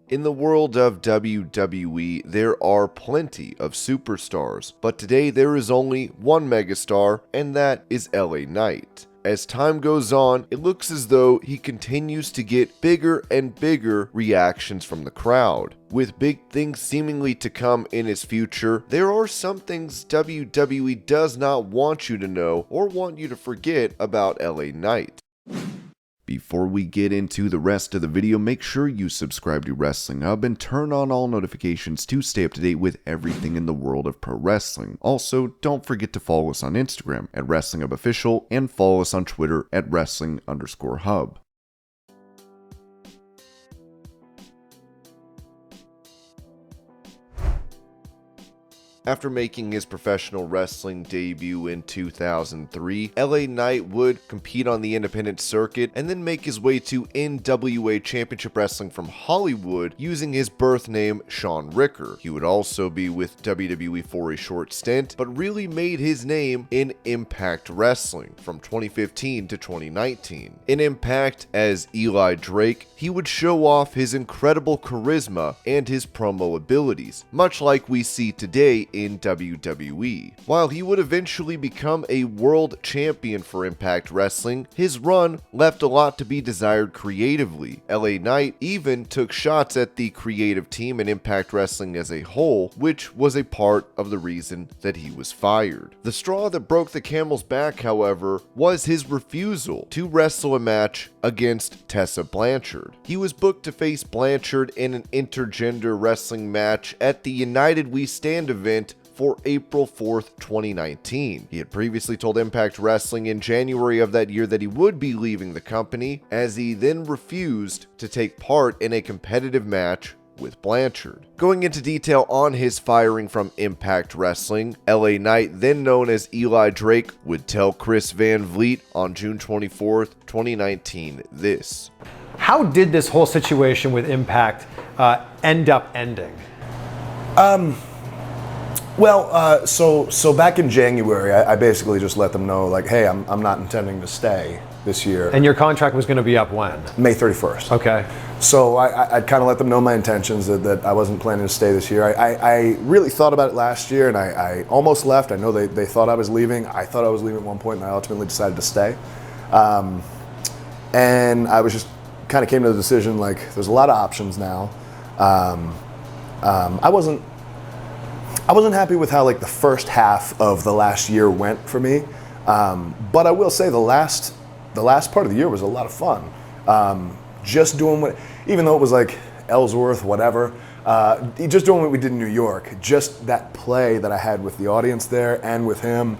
In the world of WWE, there are plenty of superstars, but today there is only one megastar, and that is LA Knight. As time goes on, it looks as though he continues to get bigger and bigger reactions from the crowd. With big things seemingly to come in his future, there are some things WWE does not want you to know or want you to forget about LA Knight. Before we get into the rest of the video, make sure you subscribe to Wrestling Hub and turn on all notifications to stay up to date with everything in the world of pro wrestling. Also, don't forget to follow us on Instagram at Wrestling Hub Official and follow us on Twitter at Wrestling_Hub. After making his professional wrestling debut in 2003, LA Knight would compete on the independent circuit and then make his way to NWA Championship Wrestling from Hollywood using his birth name Shawn Ricker. He would also be with WWE for a short stint, but really made his name in Impact Wrestling from 2015 to 2019. In Impact, as Eli Drake, he would show off his incredible charisma and his promo abilities, much like we see today in WWE. While he would eventually become a world champion for Impact Wrestling, his run left a lot to be desired creatively. LA Knight even took shots at the creative team in Impact Wrestling as a whole, which was a part of the reason that he was fired. The straw that broke the camel's back, however, was his refusal to wrestle a match against Tessa Blanchard. He was booked to face Blanchard in an intergender wrestling match at the United We Stand event for April 4th, 2019. He had previously told Impact Wrestling in January of that year that he would be leaving the company, as he then refused to take part in a competitive match with Blanchard. Going into detail on his firing from Impact Wrestling, LA Knight, then known as Eli Drake, would tell Chris Van Vliet on June 24th, 2019 this. How did this whole situation with Impact end up ending? So back in January, I basically just let them know, like, hey, I'm not intending to stay this year. And your contract was going to be up when? May 31st. Okay. So I'd kind of let them know my intentions, that I wasn't planning to stay this year. I really thought about it last year, and I almost left. I know they thought I was leaving. I thought I was leaving at one point, and I ultimately decided to stay. And I was just kind of came to the decision, like, there's a lot of options now. I wasn't happy with how, like, the first half of the last year went for me, but I will say the last part of the year was a lot of fun. Just doing what, even though it was like Ellsworth, whatever, just doing what we did in New York, just that play that I had with the audience there and with him,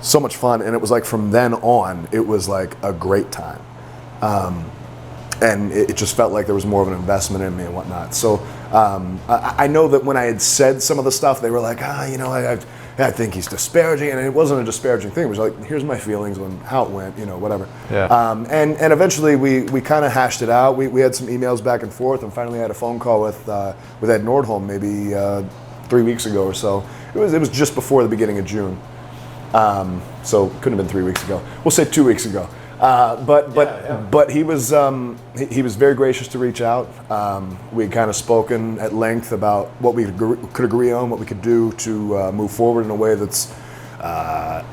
so much fun. And it was like from then on, it was like a great time. And it just felt like there was more of an investment in me and whatnot. So I know that when I had said some of the stuff, they were like, I think he's disparaging. And it wasn't a disparaging thing. It was like, here's my feelings on how it went, whatever. Yeah. And eventually we kind of hashed it out. We had some emails back and forth, and finally had a phone call with Ed Nordholm maybe 3 weeks ago or so. It was just before the beginning of June. So it couldn't have been 3 weeks ago. We'll say 2 weeks ago. But he was very gracious to reach out. We had kind of spoken at length about what we could agree on, what we could do to move forward in a way that's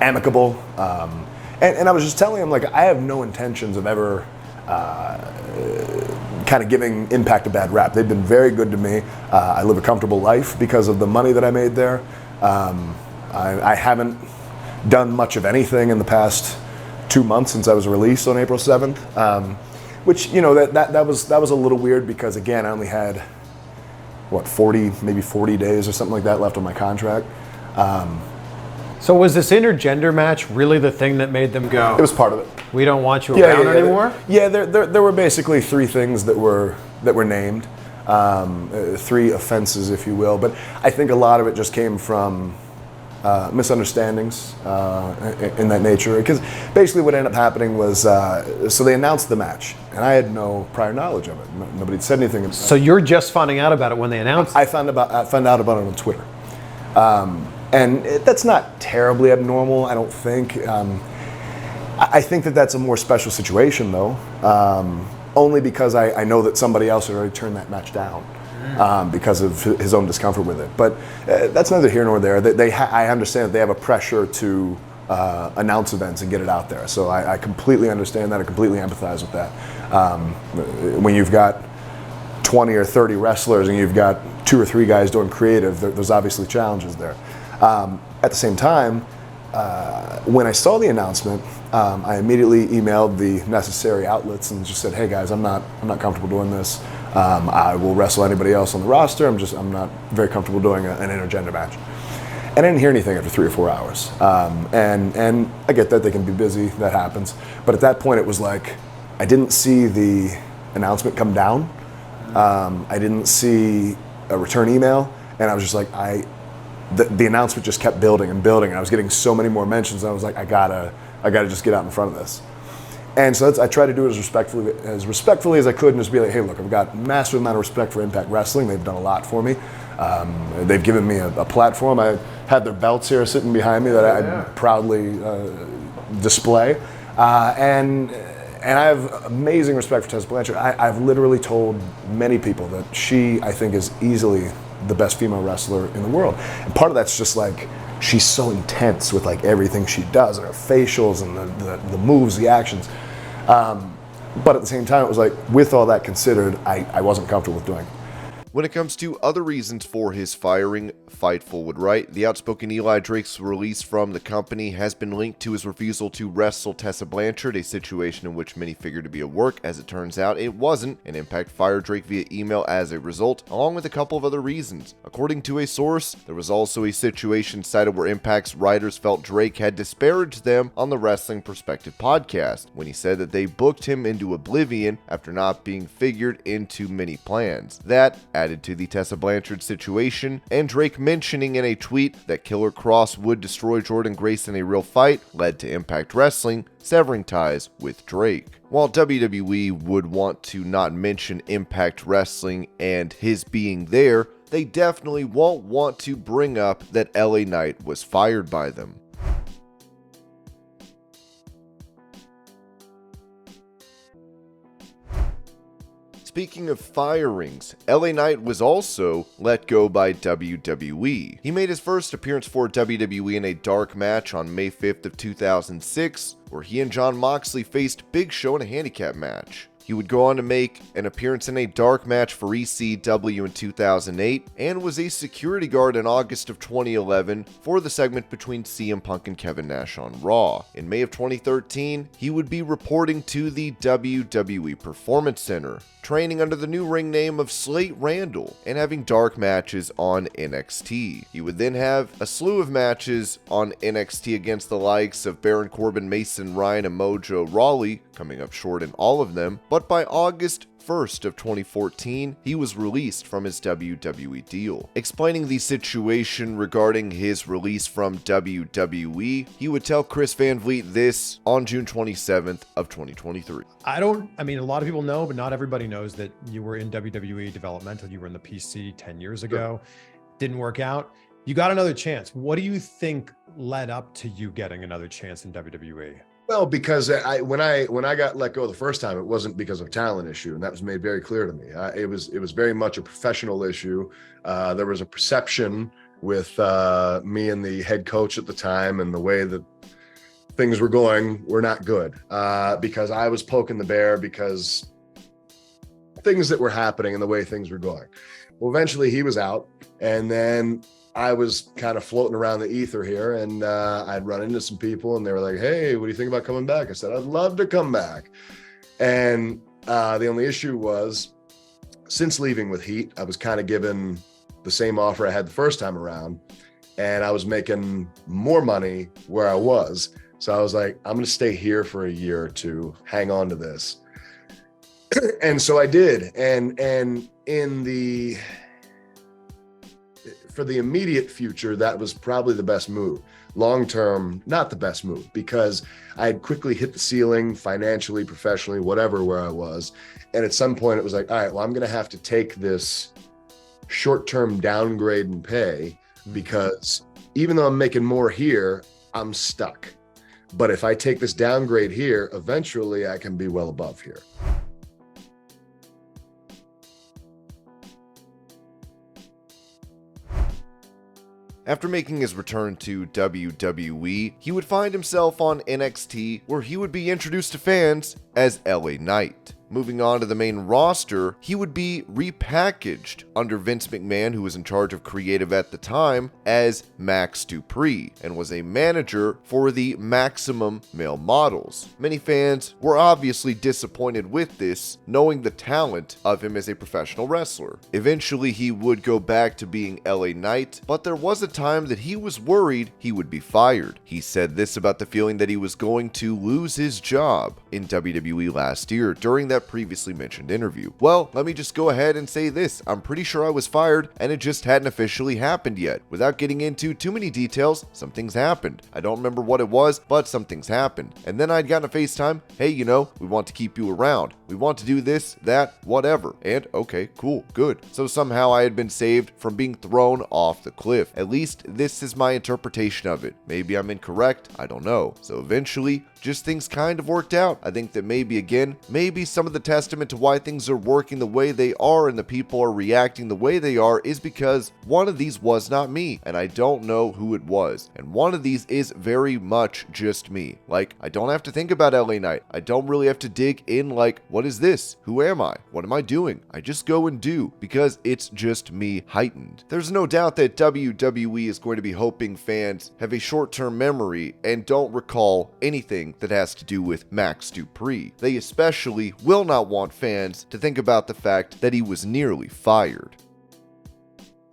amicable. And I was just telling him, like, I have no intentions of ever kind of giving Impact a bad rap. They've been very good to me. I live a comfortable life because of the money that I made there. I haven't done much of anything in the past 2 months since I was released on April 7th, which, that was a little weird because, again, I only had 40 days or something like that left on my contract. So was this intergender match really the thing that made them go, it was part of it. We don't want you around anymore? Yeah, there were basically three things that were named, three offenses, if you will. But I think a lot of it just came from misunderstandings in that nature. Because basically what ended up happening was, so they announced the match, and I had no prior knowledge of it. Nobody had said anything about it. So you're just finding out about it when they announced it? I found out about it on Twitter. And that's not terribly abnormal, I don't think. I think that that's a more special situation, though. only because I know that somebody else had already turned that match down because of his own discomfort with it. But that's neither here nor there. I understand that they have a pressure to announce events and get it out there. So I completely understand that. I completely empathize with that. When you've got 20 or 30 wrestlers and you've got 2 or 3 guys doing creative, there's obviously challenges there. At the same time, when I saw the announcement, I immediately emailed the necessary outlets and just said, "Hey guys, I'm not comfortable doing this. I will wrestle anybody else on the roster. I'm not very comfortable doing an intergender match." And I didn't hear anything after 3 or 4 hours. And I get that they can be busy, that happens. But at that point, it was like I didn't see the announcement come down. I didn't see a return email, and I was just like, the announcement just kept building and building, and I was getting so many more mentions. And I was like, I gotta just get out in front of this. And so I tried to do it as respectfully as I could, and just be like, hey, look, I've got massive amount of respect for Impact Wrestling. They've done a lot for me. They've given me a platform. I had their belts here sitting behind me that I proudly display, and I have amazing respect for Tessa Blanchard. I've literally told many people that she, I think, is easily the best female wrestler in the world. And part of that's just like, she's so intense with like everything she does, and her facials and the moves, the actions. But at the same time, it was like, with all that considered, I wasn't comfortable with doing it. When it comes to other reasons for his firing, Fightful would write, the outspoken Eli Drake's release from the company has been linked to his refusal to wrestle Tessa Blanchard, a situation in which many figured to be a work. As it turns out, it wasn't, and Impact fired Drake via email as a result, along with a couple of other reasons. According to a source, there was also a situation cited where Impact's writers felt Drake had disparaged them on the Wrestling Perspective podcast, when he said that they booked him into oblivion after not being figured into many plans. That added to the Tessa Blanchard situation, and Drake mentioning in a tweet that Killer Cross would destroy Jordan Grace in a real fight led to Impact Wrestling severing ties with Drake. While WWE would want to not mention Impact Wrestling and his being there, they definitely won't want to bring up that LA Knight was fired by them. Speaking of firings, LA Knight was also let go by WWE. He made his first appearance for WWE in a dark match on May 5th of 2006, where he and Jon Moxley faced Big Show in a handicap match. He would go on to make an appearance in a dark match for ECW in 2008 and was a security guard in August of 2011 for the segment between CM Punk and Kevin Nash on Raw. In May of 2013, he would be reporting to the WWE Performance Center, training under the new ring name of Slate Randall and having dark matches on NXT. He would then have a slew of matches on NXT against the likes of Baron Corbin, Mason Ryan, and Mojo Rawley, coming up short in all of them, but by August 1st of 2014, he was released from his WWE deal. Explaining the situation regarding his release from WWE, he would tell Chris Van Vliet this on June 27th of 2023. I mean, a lot of people know, but not everybody knows that you were in WWE developmental. You were in the PC 10 years ago. Didn't work out. You got another chance. What do you think led up to you getting another chance in WWE? Well, because when I got let go the first time, it wasn't because of talent issue, and that was made very clear to me. It was very much a professional issue. There was a perception with me and the head coach at the time, and the way that things were going were not good because I was poking the bear because things that were happening and the way things were going. Well, eventually he was out, and then I was kind of floating around the ether here, and I'd run into some people, and they were like, "Hey, what do you think about coming back?" I said, "I'd love to come back." And the only issue was, since leaving with Heat, I was kind of given the same offer I had the first time around, and I was making more money where I was. So I was like, I'm going to stay here for a year or two, hang on to this. And so I did. And for the immediate future, that was probably the best move. Long term, not the best move, because I had quickly hit the ceiling financially, professionally, whatever, where I was. And at some point it was like, all right, well, I'm going to have to take this short-term downgrade in pay, because even though I'm making more here, I'm stuck. But if I take this downgrade here, eventually I can be well above here. After making his return to WWE, he would find himself on NXT, where he would be introduced to fans as LA Knight. Moving on to the main roster, he would be repackaged under Vince McMahon, who was in charge of creative at the time, as Max Dupree, and was a manager for the Maximum male models. Many fans were obviously disappointed with this, knowing the talent of him as a professional wrestler. Eventually, he would go back to being LA Knight, but there was a time that he was worried he would be fired. He said this about the feeling that he was going to lose his job in WWE last year during that previously mentioned interview. Well, let me just go ahead and say this. I'm pretty sure I was fired and it just hadn't officially happened yet. Without getting into too many details, some things happened. I don't remember what it was, but some things happened. And then I'd gotten a FaceTime, hey, you know, we want to keep you around. We want to do this, that, whatever. And okay, cool, good. So somehow I had been saved from being thrown off the cliff. At least this is my interpretation of it. Maybe I'm incorrect, I don't know. So eventually, just things kind of worked out. I think that maybe some of the testament to why things are working the way they are and the people are reacting the way they are is because one of these was not me, and I don't know who it was. And one of these is very much just me. Like, I don't have to think about LA Knight. I don't really have to dig in like, what is this? Who am I? What am I doing? I just go and do, because it's just me heightened. There's no doubt that WWE is going to be hoping fans have a short-term memory and don't recall anything that has to do with Max Dupree. They especially will not want fans to think about the fact that he was nearly fired.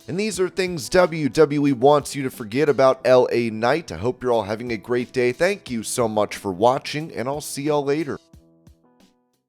And these are things WWE wants you to forget about LA Knight. I hope you're all having a great day. Thank you so much for watching, and I'll see y'all later.